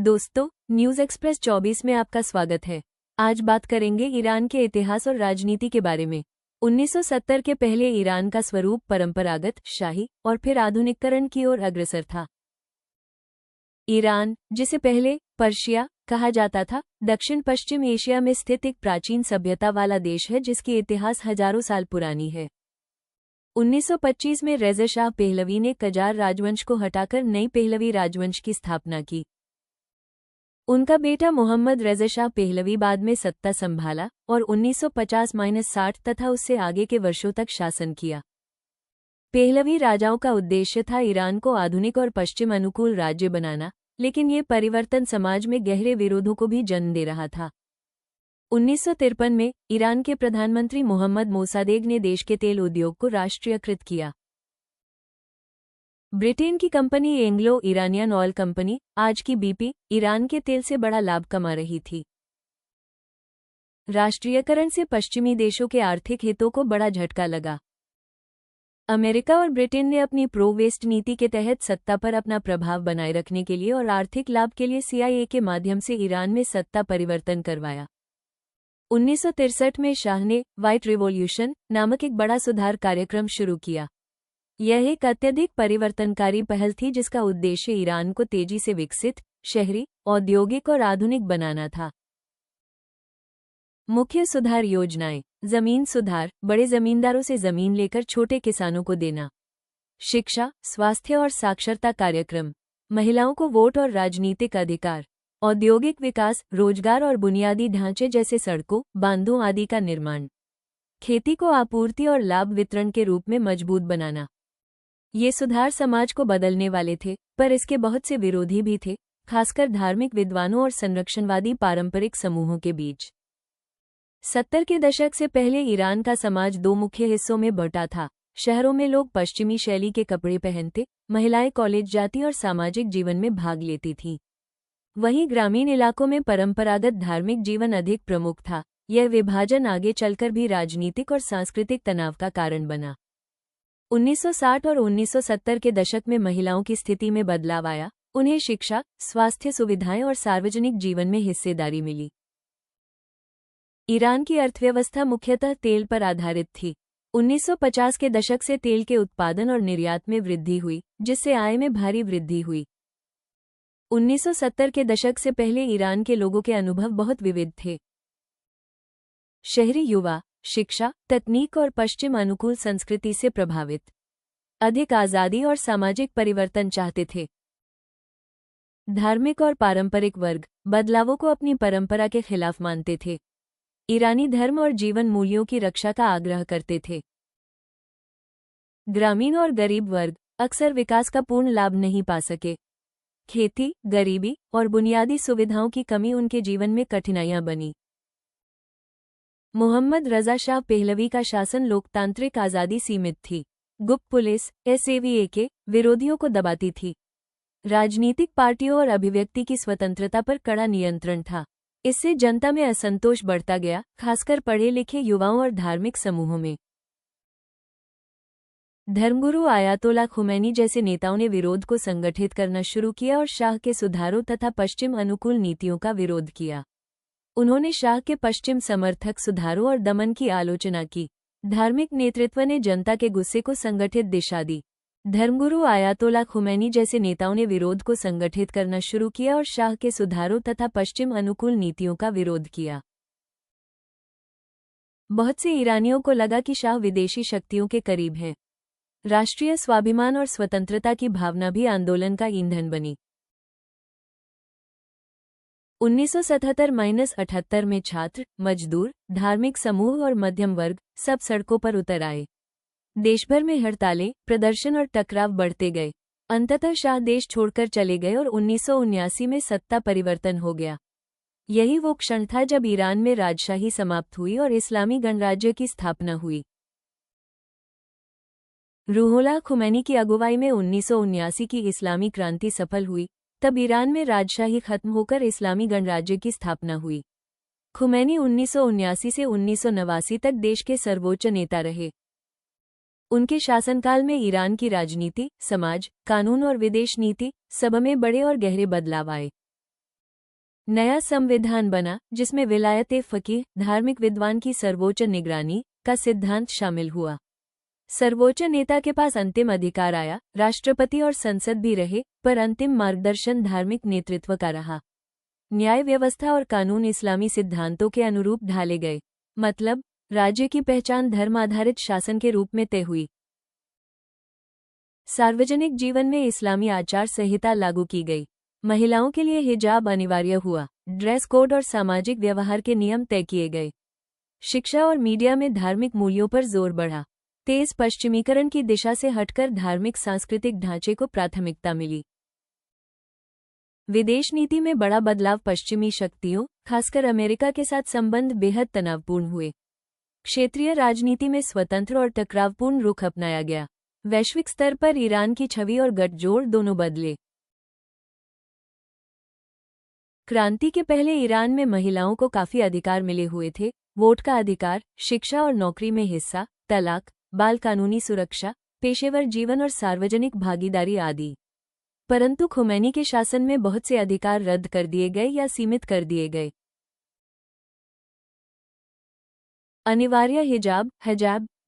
दोस्तों, news express 24 में आपका स्वागत है। आज बात करेंगे ईरान के इतिहास और राजनीति के बारे में। 1970 के पहले ईरान का स्वरूप परंपरागत, शाही और फिर आधुनिकीकरण की ओर अग्रसर था। ईरान, जिसे पहले पर्शिया कहा जाता था, दक्षिण पश्चिम एशिया में स्थित एक प्राचीन सभ्यता वाला देश है जिसकी इतिहास हजारों साल पुरानी है। 1925 में रेज़ा शाह पहलवी ने कजार राजवंश को हटाकर नई पहलवी राजवंश की स्थापना की। उनका बेटा मोहम्मद रेज़ा शाह पहलवी बाद में सत्ता संभाला और 1950-60 तथा उससे आगे के वर्षों तक शासन किया। पहलवी राजाओं का उद्देश्य था ईरान को आधुनिक और पश्चिम अनुकूल राज्य बनाना, लेकिन ये परिवर्तन समाज में गहरे विरोधों को भी जन्म दे रहा था। 1953 में ईरान के प्रधानमंत्री मोहम्मद मोसादेग ने देश के तेल उद्योग को राष्ट्रीयकृत किया। ब्रिटेन की company Anglo Iranian oil company, आज की बीपी, ईरान के तेल से बड़ा लाभ कमा रही थी। राष्ट्रीयकरण से पश्चिमी देशों के आर्थिक हितों को बड़ा झटका लगा। अमेरिका और ब्रिटेन ने अपनी प्रो वेस्ट नीति के तहत सत्ता पर अपना प्रभाव बनाए रखने के लिए और आर्थिक लाभ के लिए CIA के माध्यम से ईरान में सत्ता परिवर्तन करवाया। 1963 में शाह ने व्हाइट रिवॉल्यूशन नामक एक बड़ा सुधार कार्यक्रम शुरू किया। यह एक अत्यधिक परिवर्तनकारी पहल थी जिसका उद्देश्य ईरान को तेजी से विकसित, शहरी, औद्योगिक और आधुनिक बनाना था। मुख्य सुधार योजनाएं: जमीन सुधार, बड़े जमींदारों से जमीन लेकर छोटे किसानों को देना। शिक्षा, स्वास्थ्य और साक्षरता कार्यक्रम, महिलाओं को वोट और राजनीतिक अधिकार। औद्योगिक विकास, रोजगार और बुनियादी ढांचे जैसे सड़कों, बांधों आदि का निर्माण। खेती को आपूर्ति और लाभ वितरण के रूप में मजबूत बनाना। ये सुधार समाज को बदलने वाले थे, पर इसके बहुत से विरोधी भी थे, खासकर धार्मिक विद्वानों और संरक्षणवादी पारंपरिक समूहों के बीच। 70 के दशक से पहले ईरान का समाज दो मुख्य हिस्सों में बंटा था। शहरों में लोग पश्चिमी शैली के कपड़े पहनते, महिलाएं कॉलेज जाती और सामाजिक जीवन में भाग लेती थीं। वहीं ग्रामीण इलाकों में परंपरागत धार्मिक जीवन अधिक प्रमुख था। यह विभाजन आगे चलकर भी राजनीतिक और सांस्कृतिक तनाव का कारण बना। 1960 और 1970 के दशक में महिलाओं की स्थिति में बदलाव आया। उन्हें शिक्षा, स्वास्थ्य सुविधाएं और सार्वजनिक जीवन में हिस्सेदारी मिली। ईरान की अर्थव्यवस्था मुख्यतः तेल पर आधारित थी। 1950 के दशक से तेल के उत्पादन और निर्यात में वृद्धि हुई, जिससे आय में भारी वृद्धि हुई। 1970 के दशक से पहले ईरान के लोगों के अनुभव बहुत विविध थे। शहरी युवा शिक्षा, तकनीक और पश्चिम अनुकूल संस्कृति से प्रभावित, अधिक आज़ादी और सामाजिक परिवर्तन चाहते थे। धार्मिक और पारंपरिक वर्ग बदलावों को अपनी परंपरा के खिलाफ मानते थे। ईरानी धर्म और जीवन मूल्यों की रक्षा का आग्रह करते थे। ग्रामीण और गरीब वर्ग अक्सर विकास का पूर्ण लाभ नहीं पा सके। खेती, गरीबी और बुनियादी सुविधाओं की कमी उनके जीवन में कठिनाइयां बनी। मोहम्मद रज़ा शाह पहलवी का शासन लोकतांत्रिक आज़ादी सीमित थी। गुप्त पुलिस SAVA के विरोधियों को दबाती थी। राजनीतिक पार्टियों और अभिव्यक्ति की स्वतंत्रता पर कड़ा नियंत्रण था। इससे जनता में असंतोष बढ़ता गया, खासकर पढ़े लिखे युवाओं और धार्मिक समूहों में। धर्मगुरु आयातोला खुमैनी जैसे नेताओं ने विरोध को संगठित करना शुरू किया और शाह के सुधारों तथा पश्चिम अनुकूल नीतियों का विरोध किया। उन्होंने शाह के पश्चिम समर्थक सुधारों और दमन की आलोचना की। धार्मिक नेतृत्व ने जनता के गुस्से को संगठित दिशा दी। धर्मगुरु आयातोला खुमैनी जैसे नेताओं ने विरोध को संगठित करना शुरू किया और शाह के सुधारों तथा पश्चिम अनुकूल नीतियों का विरोध किया। बहुत से ईरानियों को लगा कि शाह विदेशी शक्तियों के करीब हैं। राष्ट्रीय स्वाभिमान और स्वतंत्रता की भावना भी आंदोलन का ईंधन बनी। 1977-78 में छात्र, मजदूर, धार्मिक समूह और मध्यम वर्ग सब सड़कों पर उतर आए। देशभर में हड़तालें, प्रदर्शन और टकराव बढ़ते गए। अंततः शाह देश छोड़कर चले गए और 1979 में सत्ता परिवर्तन हो गया। यही वो क्षण था जब ईरान में राजशाही समाप्त हुई और इस्लामी गणराज्य की स्थापना हुई। रूहुल्लाह खुमैनी की अगुवाई में 1979 की इस्लामी क्रांति सफल हुई। तब ईरान में राजशाही खत्म होकर इस्लामी गणराज्य की स्थापना हुई। खुमैनी 1979 से 1989 तक देश के सर्वोच्च नेता रहे। उनके शासनकाल में ईरान की राजनीति, समाज, कानून और विदेश नीति सब में बड़े और गहरे बदलाव आए। नया संविधान बना जिसमें विलायत फकीह धार्मिक विद्वान की सर्वोच्च निगरानी का सिद्धांत शामिल हुआ। सर्वोच्च नेता के पास अंतिम अधिकार आया, राष्ट्रपति और संसद भी रहे, पर अंतिम मार्गदर्शन धार्मिक नेतृत्व का रहा। न्याय व्यवस्था और कानून इस्लामी सिद्धांतों के अनुरूप ढाले गए, मतलब राज्य की पहचान धर्म आधारित शासन के रूप में तय हुई। सार्वजनिक जीवन में इस्लामी आचार संहिता लागू की गई। महिलाओं के लिए हिजाब अनिवार्य हुआ। ड्रेस कोड और सामाजिक व्यवहार के नियम तय किए गए। शिक्षा और मीडिया में धार्मिक मूल्यों पर जोर बढ़ा। तेज पश्चिमीकरण की दिशा से हटकर धार्मिक सांस्कृतिक ढांचे को प्राथमिकता मिली। विदेश नीति में बड़ा बदलाव। पश्चिमी शक्तियों, खासकर अमेरिका के साथ संबंध बेहद तनावपूर्ण हुए। क्षेत्रीय राजनीति में स्वतंत्र और टकरावपूर्ण रुख अपनाया गया। वैश्विक स्तर पर ईरान की छवि और गठजोड़ दोनों बदले। क्रांति के पहले ईरान में महिलाओं को काफी अधिकार मिले हुए थे। वोट का अधिकार, शिक्षा और नौकरी में हिस्सा, तलाक, बाल कानूनी सुरक्षा, पेशेवर जीवन और सार्वजनिक भागीदारी आदि। परंतु खुमैनी के शासन में बहुत से अधिकार रद्द कर दिए गए या सीमित कर दिए गए। अनिवार्य हिजाब,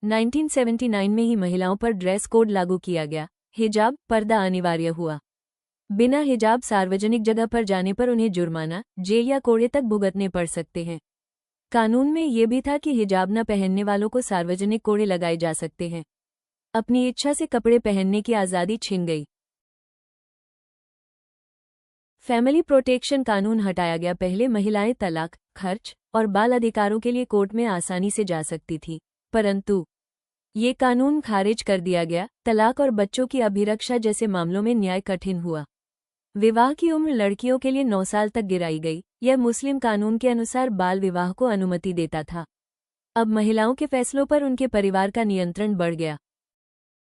1979 में ही महिलाओं पर ड्रेस कोड लागू किया गया। हिजाब, पर्दा अनिवार्य हुआ। बिना हिजाब सार्वजनिक जगह पर जाने पर उन्हें जुर्माना, जेल या कोड़े तक भुगतने पड़ सकते हैं। कानून में ये भी था कि हिजाब न पहनने वालों को सार्वजनिक कोड़े लगाए जा सकते हैं। अपनी इच्छा से कपड़े पहनने की आज़ादी छिन गई। फैमिली प्रोटेक्शन कानून हटाया गया। पहले महिलाएं तलाक, खर्च और बाल अधिकारों के लिए कोर्ट में आसानी से जा सकती थी, परंतु ये कानून खारिज कर दिया गया। तलाक और बच्चों की अभिरक्षा जैसे मामलों में न्याय कठिन हुआ। विवाह की उम्र लड़कियों के लिए 9 साल तक गिराई गई। यह मुस्लिम कानून के अनुसार बाल विवाह को अनुमति देता था। अब महिलाओं के फैसलों पर उनके परिवार का नियंत्रण बढ़ गया।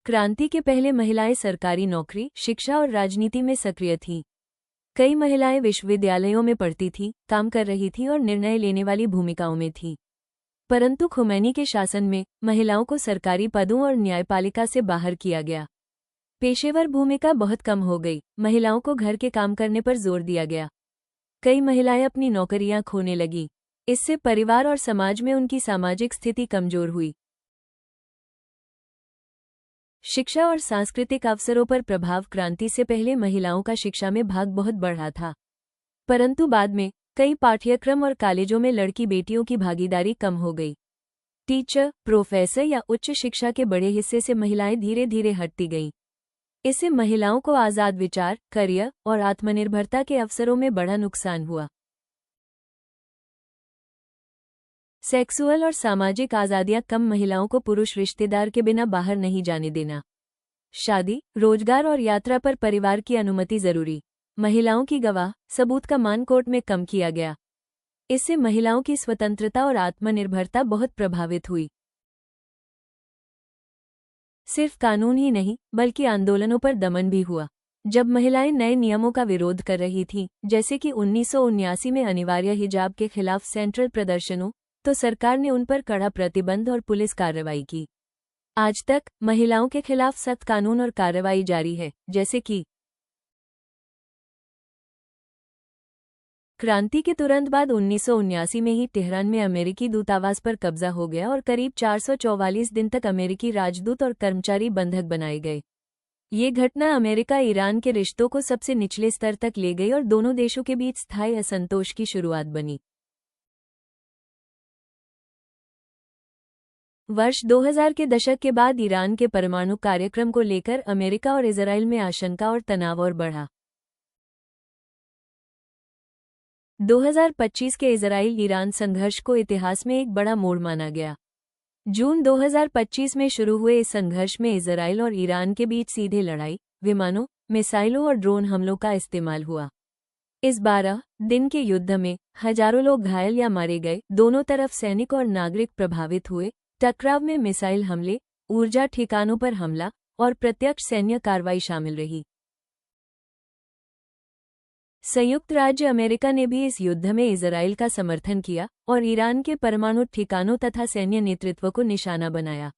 क्रांति के पहले महिलाएं सरकारी नौकरी, शिक्षा और राजनीति में सक्रिय थीं। कई महिलाएं विश्वविद्यालयों में पढ़ती थीं, काम कर रही थीं और निर्णय लेने वाली भूमिकाओं में थीं। परंतु खुमैनी के शासन में महिलाओं को सरकारी पदों और न्यायपालिका से बाहर किया गया। पेशेवर भूमिका बहुत कम हो गई। महिलाओं को घर के काम करने पर जोर दिया गया। कई महिलाएं अपनी नौकरियां खोने लगीं। इससे परिवार और समाज में उनकी सामाजिक स्थिति कमजोर हुई। शिक्षा और सांस्कृतिक अवसरों पर प्रभाव। क्रांति से पहले महिलाओं का शिक्षा में भाग बहुत बढ़ा था, परंतु बाद में कई पाठ्यक्रम और कॉलेजों में लड़की बेटियों की भागीदारी कम हो गई। टीचर, प्रोफेसर या उच्च शिक्षा के बड़े हिस्से से महिलाएं धीरे धीरे हटती गईं। इससे महिलाओं को आज़ाद विचार, करियर और आत्मनिर्भरता के अवसरों में बड़ा नुकसान हुआ। सेक्सुअल और सामाजिक आज़ादियां कम। महिलाओं को पुरुष रिश्तेदार के बिना बाहर नहीं जाने देना। शादी, रोजगार और यात्रा पर परिवार की अनुमति जरूरी। महिलाओं की गवाह, सबूत का मान कोर्ट में कम किया गया। इससे महिलाओं की स्वतंत्रता और आत्मनिर्भरता बहुत प्रभावित हुई। सिर्फ कानून ही नहीं, बल्कि आंदोलनों पर दमन भी हुआ। जब महिलाएं नए नियमों का विरोध कर रही थीं, जैसे कि 1979 में अनिवार्य हिजाब के खिलाफ सेंट्रल प्रदर्शनों, तो सरकार ने उन पर कड़ा प्रतिबंध और पुलिस कार्रवाई की। आज तक महिलाओं के खिलाफ सख्त कानून और कार्रवाई जारी है, जैसे कि क्रांति के तुरंत बाद 1979 में ही तेहरान में अमेरिकी दूतावास पर कब्जा हो गया और करीब 444 दिन तक अमेरिकी राजदूत और कर्मचारी बंधक बनाए गए। ये घटना अमेरिका ईरान के रिश्तों को सबसे निचले स्तर तक ले गई और दोनों देशों के बीच स्थायी असंतोष की शुरुआत बनी। वर्ष 2000 के दशक के बाद ईरान के परमाणु कार्यक्रम को लेकर अमेरिका और इजराइल में आशंका और तनाव और बढ़ा। 2025 के इजराइल-ईरान संघर्ष को इतिहास में एक बड़ा मोड़ माना गया। जून 2025 में शुरू हुए इस संघर्ष में इजराइल और ईरान के बीच सीधे लड़ाई, विमानों, मिसाइलों और ड्रोन हमलों का इस्तेमाल हुआ। इस 12 दिन के युद्ध में हजारों लोग घायल या मारे गए। दोनों तरफ सैनिक और नागरिक प्रभावित हुए। टकराव में मिसाइल हमले, ऊर्जा ठिकानों पर हमला और प्रत्यक्ष सैन्य कार्रवाई शामिल रही। संयुक्त राज्य अमेरिका ने भी इस युद्ध में इजराइल का समर्थन किया और ईरान के परमाणु ठिकानों तथा सैन्य नेतृत्व को निशाना बनाया।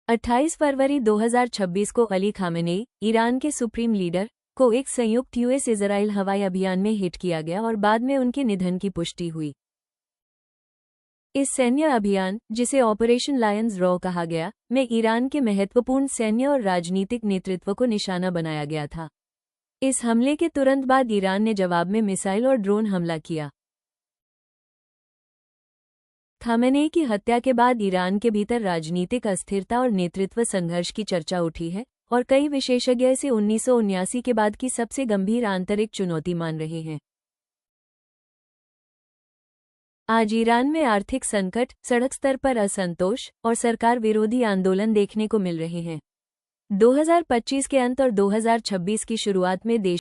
28 फरवरी 2026 को अली खामेनेई, ईरान के सुप्रीम लीडर, को एक संयुक्त यूएस-इजराइल हवाई अभियान में हिट किया गया और बाद में उनके निधन की पुष्टि हुई। इस सैन्य अभियान, जिसे ऑपरेशन लायंस रॉ कहा गया, में ईरान के महत्वपूर्ण सैन्य और राजनीतिक नेतृत्व को निशाना बनाया गया था। इस हमले के तुरंत बाद ईरान ने जवाब में मिसाइल और ड्रोन हमला किया। खामेनेई की हत्या के बाद ईरान के भीतर राजनीतिक अस्थिरता और नेतृत्व संघर्ष की चर्चा उठी है, और कई विशेषज्ञ इसे 1979 के बाद की सबसे गंभीर आंतरिक चुनौती मान रहे हैं। आज ईरान में आर्थिक संकट, सड़क स्तर पर असंतोष और सरकार विरोधी आंदोलन देखने को मिल रहे हैं। 2025 के अंत और 2026 की शुरुआत में देश